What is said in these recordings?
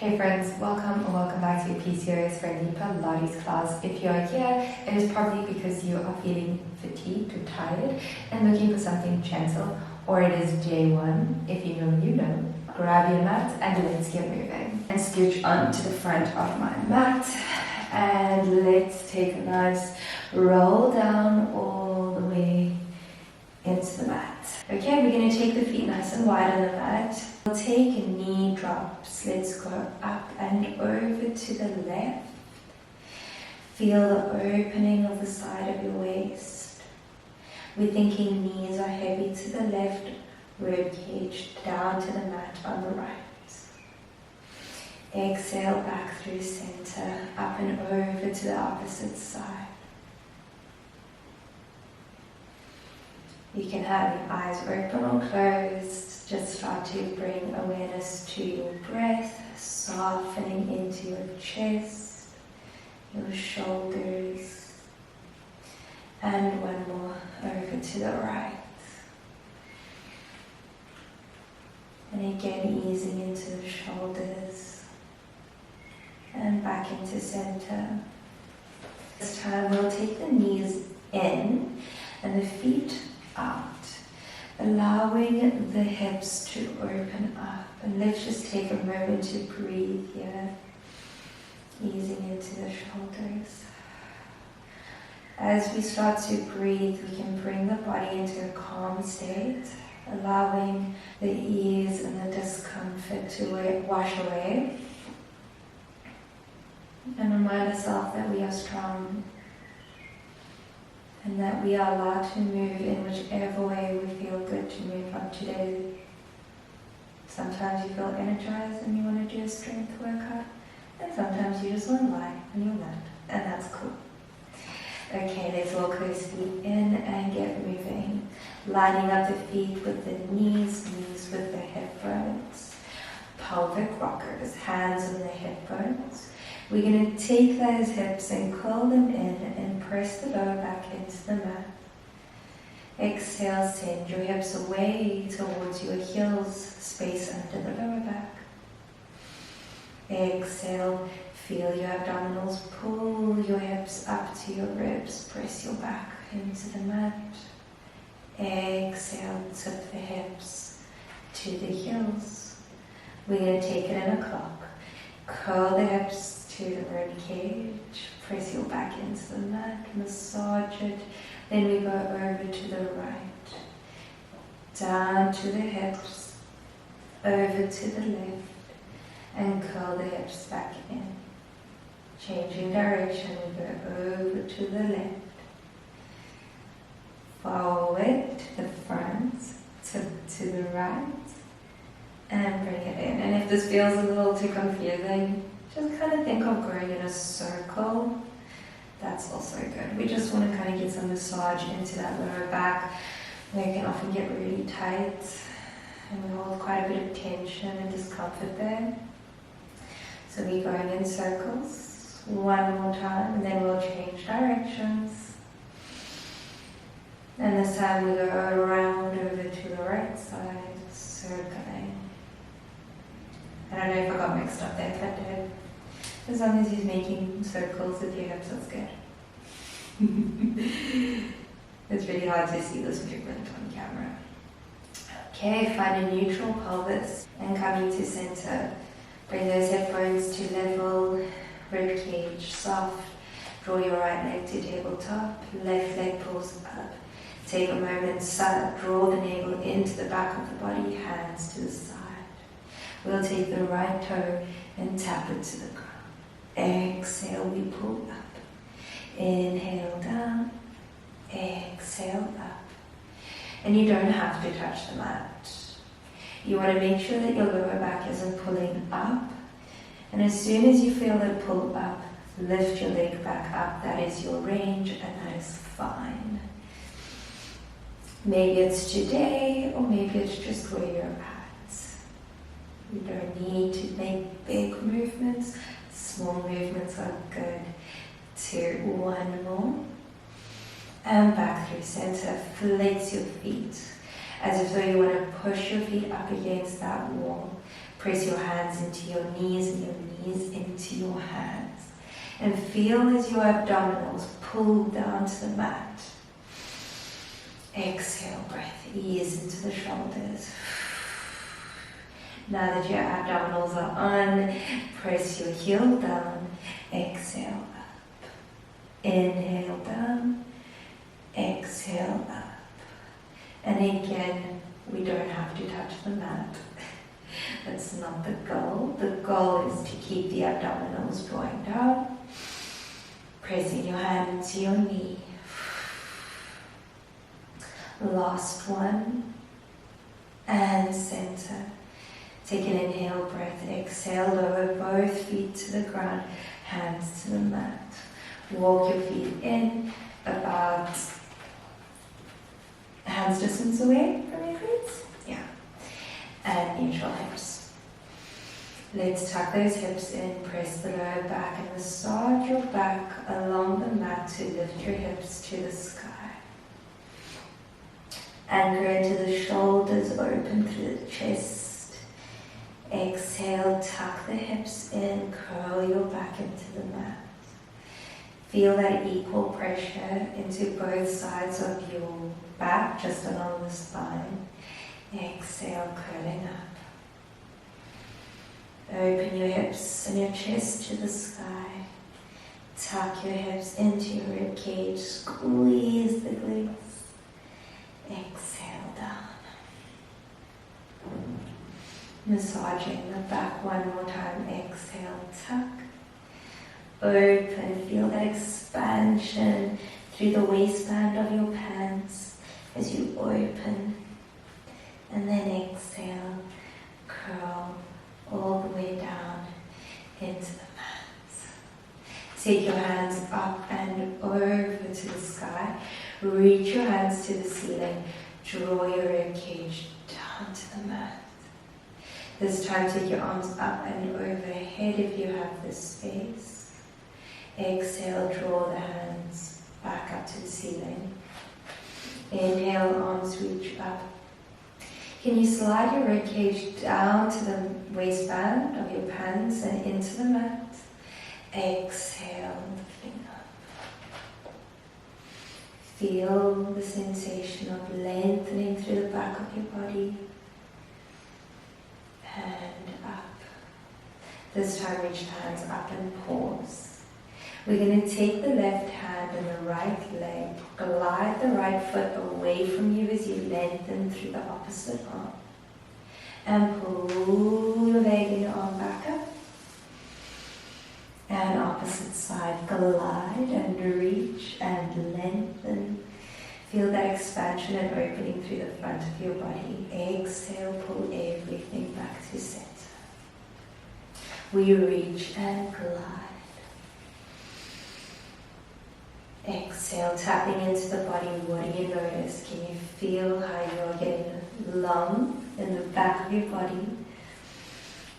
Hey friends, welcome or welcome back to your PCOS friendly Pilates class. If you are here, it is probably because you are feeling fatigued or tired and looking for something gentle, or it is day one. If you know, you know. Grab your mat and let's get moving. And scooch onto the front of my mat and let's take a nice roll down all the way into the mat. Okay, we're going to take the feet nice and wide on the mat. We'll take knee drops. Let's go up and over to the left. Feel the opening of the side of your waist. We're thinking knees are heavy to the left, rib cage down to the mat on the right. Exhale back through center, up and over to the opposite side. You can have your eyes open or closed. Just start to bring awareness to your breath, softening into your chest, your shoulders, and one more over to the right. And again, easing into the shoulders and back into center. This time we'll take the knees in and the feet out, allowing the hips to open up. And let's just take a moment to breathe here, easing into the shoulders. As we start to breathe, we can bring the body into a calm state, allowing the ease and the discomfort to wash away. And remind ourselves that we are strong and that we are allowed to move in whichever way we feel good to move on today. Sometimes you feel energized and you want to do a strength workout, and sometimes you just want to lie on your mat, and that's cool. Okay, let's walk those feet in and get moving. Lining up the feet with the knees with the hip bones. Pelvic rockers, hands on the hip bones. We're going to take those hips and curl them in and press the lower back into the mat. Exhale, send your hips away towards your heels, space under the lower back. Exhale, feel your abdominals, pull your hips up to your ribs, press your back into the mat. Exhale, tip the hips to the heels. We're going to take it in a clock. Curl the hips to the rib cage, press your back into the mat, massage it, then we go over to the right, down to the hips, over to the left, and curl the hips back in. Changing direction, we go over to the left, forward to the front, to the right, and bring it in. And if this feels a little too confusing, just kind of think of going in a circle. That's also good. We just want to kind of get some massage into that lower back, where it can often get really tight and we hold quite a bit of tension and discomfort there. So we're going in circles one more time, and then we'll change directions. And this time we go around over to the right side, circling. I don't know if I got mixed up there, if I did. As long as you're making circles with your hips, that's good. It's really hard to see this movement on camera. Okay, find a neutral pelvis and coming to center. Bring those hip bones to level, rib cage soft. Draw your right leg to tabletop, left leg pulls up. Take a moment, draw the navel into the back of the body, hands to the side. We'll take the right toe and tap it to the ground. Exhale, we pull up. Inhale down. Exhale up. And you don't have to touch the mat. You want to make sure that your lower back isn't pulling up. And as soon as you feel it pull up, lift your leg back up. That is your range, and that is fine. Maybe it's today, or maybe it's just where you're at. You don't need to make big movements. Small movements are good. 2, 1 more. And back through center. Flex your feet as if though you want to push your feet up against that wall. Press your hands into your knees and your knees into your hands. And feel as your abdominals pull down to the mat. Exhale, breath, ease into the shoulders. Now that your abdominals are on, press your heel down, exhale up. Inhale down, exhale up. And again, we don't have to touch the mat. That's not the goal. The goal is to keep the abdominals drawing down. Pressing your hand into your knee. Last one. And center. Take an inhale breath. Exhale, lower both feet to the ground. Hands to the mat. Walk your feet in about hands distance away from your feet. Yeah. And neutral hips. Let's tuck those hips in, press the lower back and massage your back along the mat to lift your hips to the sky. Anchor into the shoulders, open through the chest. Exhale, tuck the hips in, curl your back into the mat. Feel that equal pressure into both sides of your back, just along the spine. Exhale, curling up. Open your hips and your chest to the sky. Tuck your hips into your rib cage. Squeeze the glutes. Exhale down. Massaging the back one more time. Exhale, tuck. Open. Feel that expansion through the waistband of your pants as you open. And then exhale, curl all the way down into the mat. Take your hands up and over to the sky. Reach your hands to the ceiling. Draw your rib cage down to the mat. This time take your arms up and overhead if you have the space. Exhale, draw the hands back up to the ceiling. Inhale, arms reach up. Can you slide your rib cage down to the waistband of your pants and into the mat? Exhale, lifting up. Feel the sensation of lengthening through the back of your body. And up. This time reach the hands up and pause. We're going to take the left hand and the right leg, glide the right foot away from you as you lengthen through the opposite arm. And pull your leg and your arm back up. And opposite side, glide and reach and lengthen. Feel that expansion and opening through the front of your body. Exhale, pull everything back to center. We reach and glide. Exhale, tapping into the body. What do you notice? Can you feel how you're getting long in the back of your body?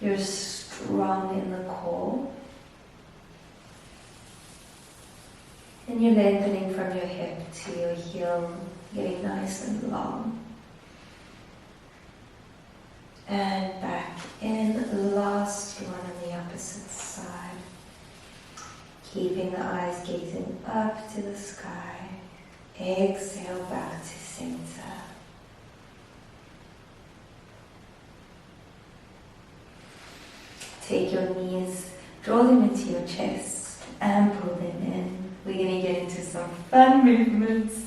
You're strong in the core. And you're lengthening from your hip to your heel, getting nice and long. And back in, last one on the opposite side. Keeping the eyes gazing up to the sky. Exhale, back to center. Take your knees, draw them into your chest and pull them in. We're going to get into some fun movements.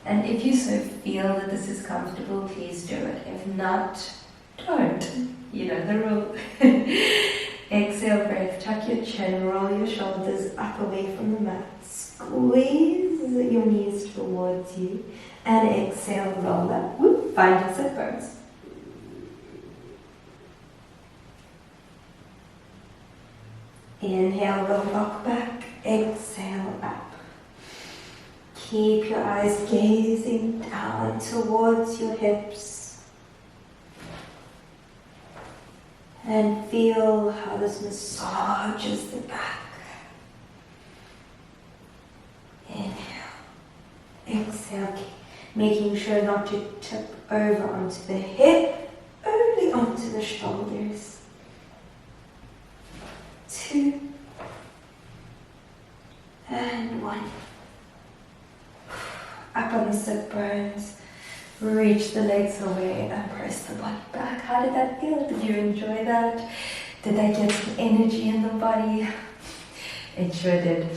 And if you so feel that this is comfortable, please do it. If not, don't. You know the rule. Exhale, breath. Tuck your chin, roll your shoulders up away from the mat. Squeeze your knees towards you. And exhale, roll up. Whoop, find your sit bones. Inhale, rock back. Exhale, up. Keep your eyes gazing down towards your hips. And feel how this massages the back. Inhale. Exhale, making sure not to tip over onto the hip. Only Hold on to the shoulders. 2 and 1. Up on the sit bones. Reach the legs away and press the body back. How did that feel? Did you enjoy that? Did that get some energy in the body? It sure did.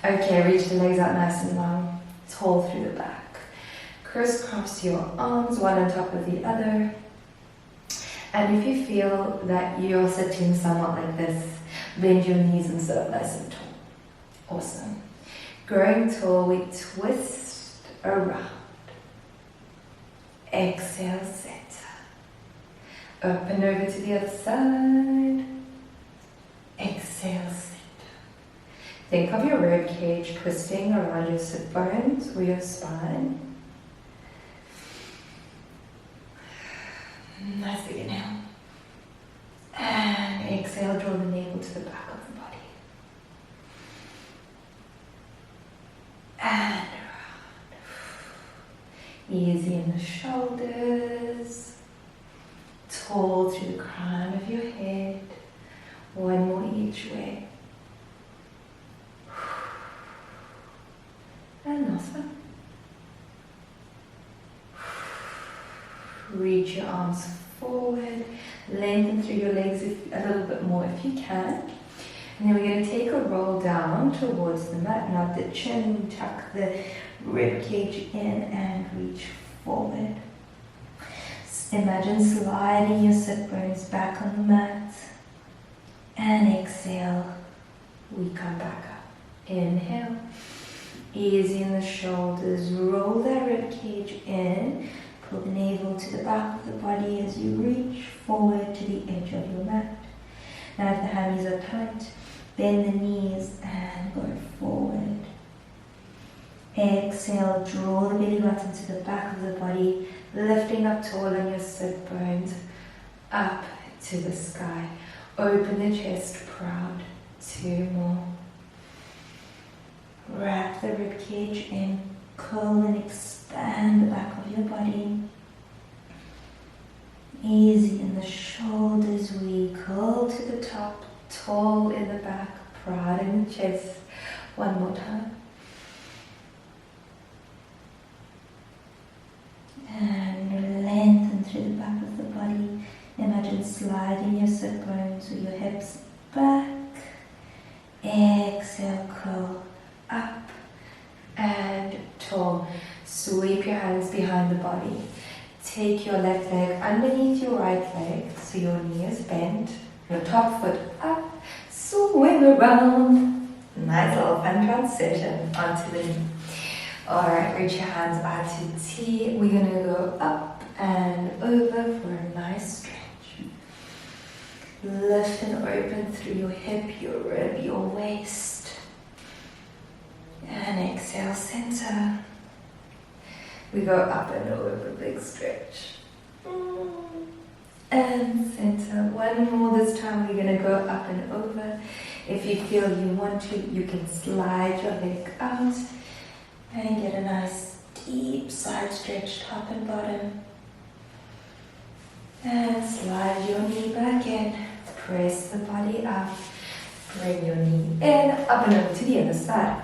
Okay, reach the legs out nice and long. Tall through the back. Crisscross your arms, one on top of the other. And if you feel that you're sitting somewhat like this, bend your knees and sit up nice and tall. Awesome. Growing tall, we twist around. Exhale, center. Open over to the other side. Exhale, center. Think of your rib cage twisting around your sit bones or your spine. Nice big inhale. And exhale, draw the navel to the back of the body. And easy in the shoulders, tall through the crown of your head, one more each way. And last one. Reach your arms forward, lengthen through your legs a little bit more if you can. And then we're going to take a roll down towards the mat, nod the chin, tuck the rib cage in and reach forward. Imagine sliding your sit bones back on the mat. And exhale, we come back up. Inhale, easy in the shoulders, roll that rib cage in, pull the navel to the back of the body as you reach forward to the edge of your mat. Now if the hammies are tight, bend the knees and go forward. Exhale, draw the belly button to the back of the body, lifting up tall on your sit bones, up to the sky. Open the chest proud. 2 more. Wrap the rib cage in, curl and expand the back of your body. Easy in the shoulders, we curl to the top, tall in the back, proud in the chest. One more time. And lengthen through the back of the body. Imagine sliding your sit bones with your hips back. Exhale, curl up and tall. Sweep your hands behind the body. Take your left leg underneath your right leg so your knee is bent. Your top foot up. Swing around. Nice little fun transition onto the knee. Alright, reach your hands out to T. We're going to go up and over for a nice stretch. Lift and open through your hip, your rib, your waist. And exhale, center. We go up and over, big stretch. And center. One more this time. We're going to go up and over. If you feel you want to, you can slide your leg out and get a nice deep side stretch, top and bottom. And slide your knee back in. Press the body up. Bring your knee in, up and over to the other side.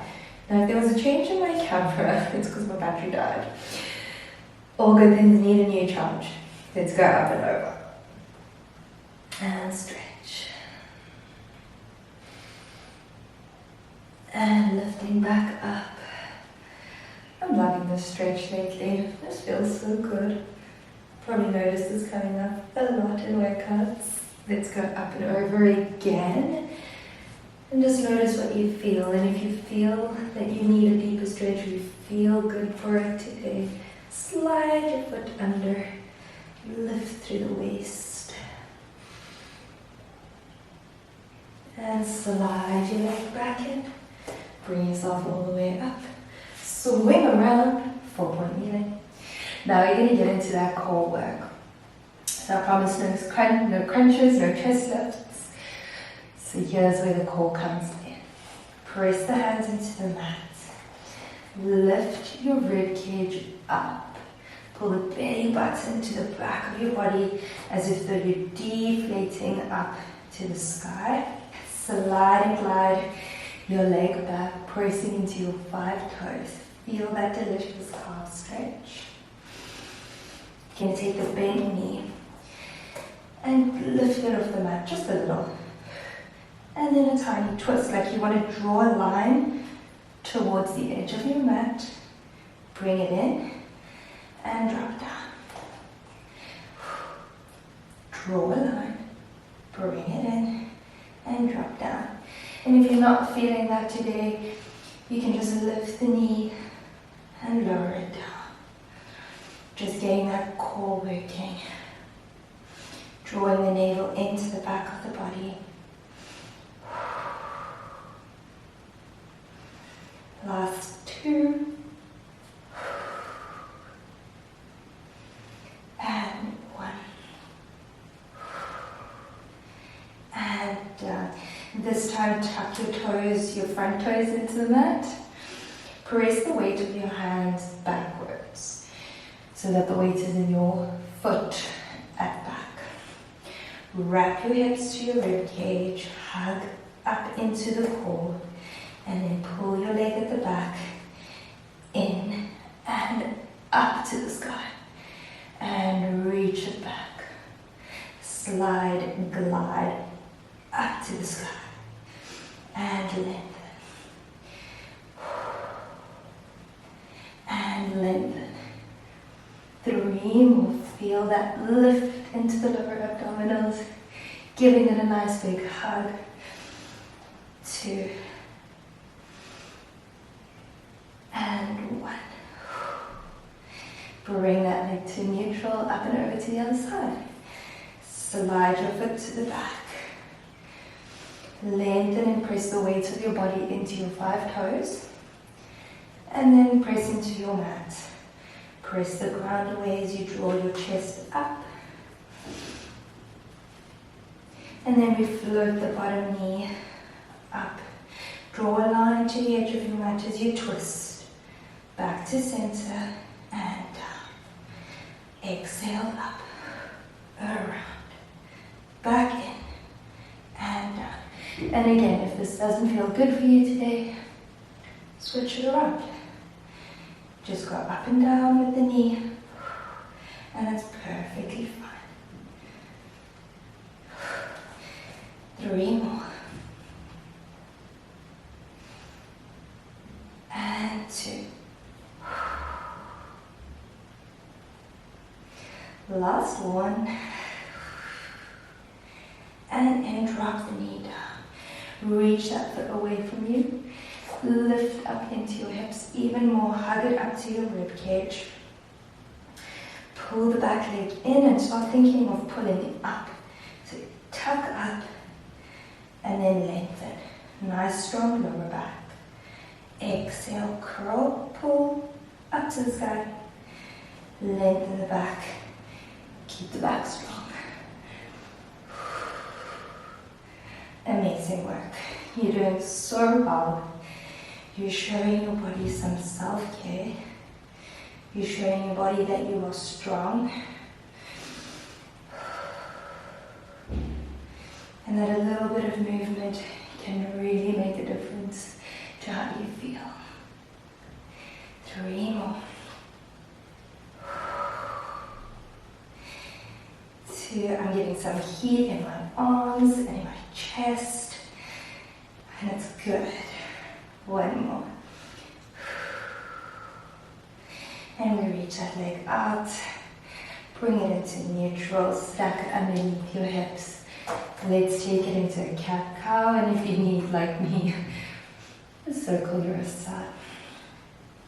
Now if there was a change in my camera, it's because my battery died. All good things need a new charge. Let's go up and over. And stretch. And lifting back up. I'm loving this stretch lately. This feels so good. Probably noticed this coming up a lot in workouts. Let's go up and over again. And just notice what you feel. And if you feel that you need a deeper stretch, or you feel good for it today, slide your foot under. Lift through the waist. And slide your leg back in. Bring yourself all the way up. Swing around, 4-point kneeling. Now we're going to get into that core work. So I promise no crunches, no chest lifts. So here's where the core comes in. Press the hands into the mat. Lift your rib cage up. Pull the belly button to the back of your body as if though you're deflating up to the sky. Slide and glide your leg back, pressing into your 5 toes. Feel that delicious calf stretch. You're going to take the bent knee and lift it off the mat just a little. And then a tiny twist, like you want to draw a line towards the edge of your mat. Bring it in and drop down. Draw a line, bring it in and drop down. And if you're not feeling that today, you can just lift the knee and lower it down. Just getting that core working. Drawing the navel into the back of the body. Last 2. And 1. And this time tuck your toes, your front toes into the mat. Press the weight of your hands backwards so that the weight is in your foot at back. Wrap your hips to your rib cage, hug up into the core, and then pull your leg at the back in and up to the sky. And reach it back. Slide, glide up to the sky. And lengthen. And lengthen. 3 more. Feel that lift into the lower abdominals, giving it a nice big hug. 2. And 1. Bring that leg to neutral, up and over to the other side. Slide your foot to the back. Lengthen and press the weight of your body into your 5 toes. And then press into your mat. Press the ground away as you draw your chest up. And then we float the bottom knee up. Draw a line to the edge of your mat as you twist. Back to center and down. Exhale up, around, back in and down. And again, if this doesn't feel good for you today, switch it around. Just go up and down with the knee, and that's perfectly fine. 3 more. And 2. Last one. And drop the knee down. Reach that foot away from you. Lift up into your hips even more. Hug it up to your rib cage. Pull the back leg in and start thinking of pulling up. So tuck up and then lengthen. Nice strong lower back. Exhale, curl, pull up to the sky. Lengthen the back. Keep the back strong. Amazing work. You're doing so well. You're showing your body some self-care. You're showing your body that you are strong. And that a little bit of movement can really make a difference to how you feel. 3 more. 2. I'm getting some heat in my arms and in my chest. And it's good. 1 more. And we reach that leg out. Bring it into neutral. Stack it underneath your hips. Let's take it into a cat-cow. And if you need, like me, circle your wrists out.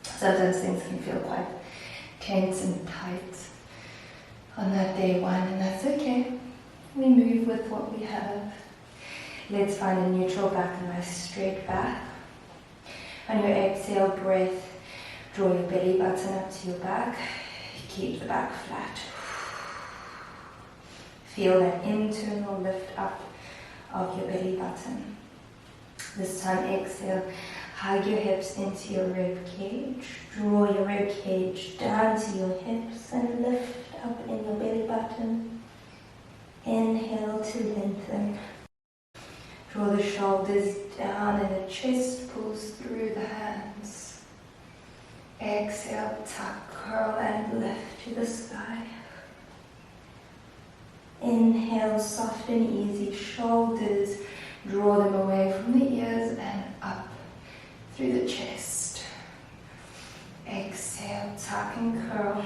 Sometimes things can feel quite tense and tight on that day 1, and that's okay. We move with what we have. Let's find a neutral back, a nice straight back. On your exhale breath, draw your belly button up to your back. Keep the back flat. Feel that internal lift up of your belly button. This time exhale, Hug your hips into your rib cage. Draw your rib cage down to your hips and lift up in your belly button. Inhale to lengthen. Draw the shoulders down and the chest pulls through the hands. Exhale, tuck, curl and lift to the sky. Inhale, soft and easy shoulders. Draw them away from the ears and up through the chest. Exhale, tuck and curl.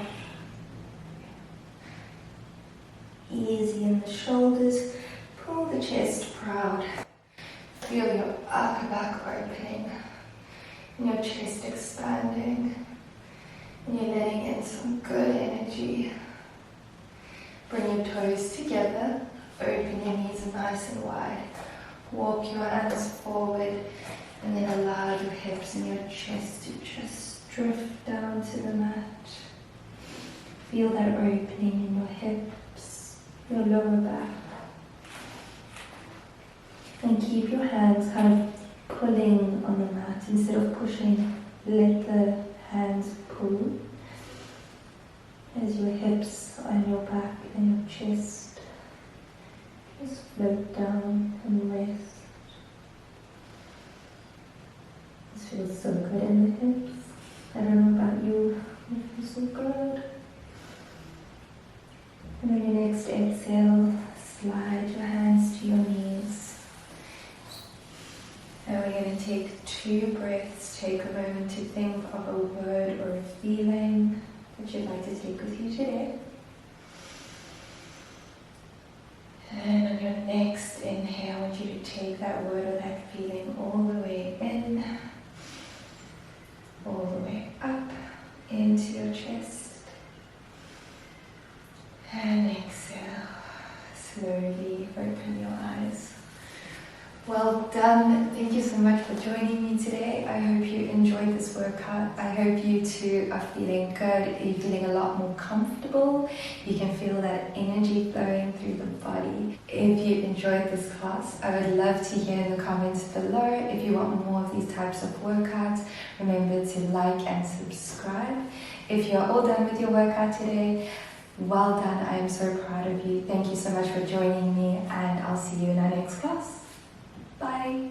Easy in the shoulders. Pull the chest proud. Feel your upper back opening. And your chest expanding. And you're letting in some good energy. Bring your toes together. Open your knees nice and wide. Walk your hands forward. And then allow your hips and your chest to just drift down to the mat. Feel that opening in your hips, your lower back. And keep your hands kind of pulling on the mat instead of pushing. Let the hands pull as your hips and your back and your chest just float down and rest. This feels so good in the hips. I don't know about you, it feels so good. And on your next exhale, slide your hands to your knees. And we're going to take 2 breaths. Take a moment to think of a word or a feeling that you'd like to take with you today. And on your next inhale, I want you to take that word or that feeling all the way in, all the way up into your chest. And exhale, slowly open your eyes. Well done. Thank you so much for joining me today. I hope you enjoyed this workout. I hope you too are feeling good. You're feeling a lot more comfortable. You can feel that energy flowing through the body. If you enjoyed this class, I would love to hear in the comments below. If you want more of these types of workouts, remember to like and subscribe. If you're all done with your workout today, well done. I am so proud of you. Thank you so much for joining me, and I'll see you in our next class. Bye.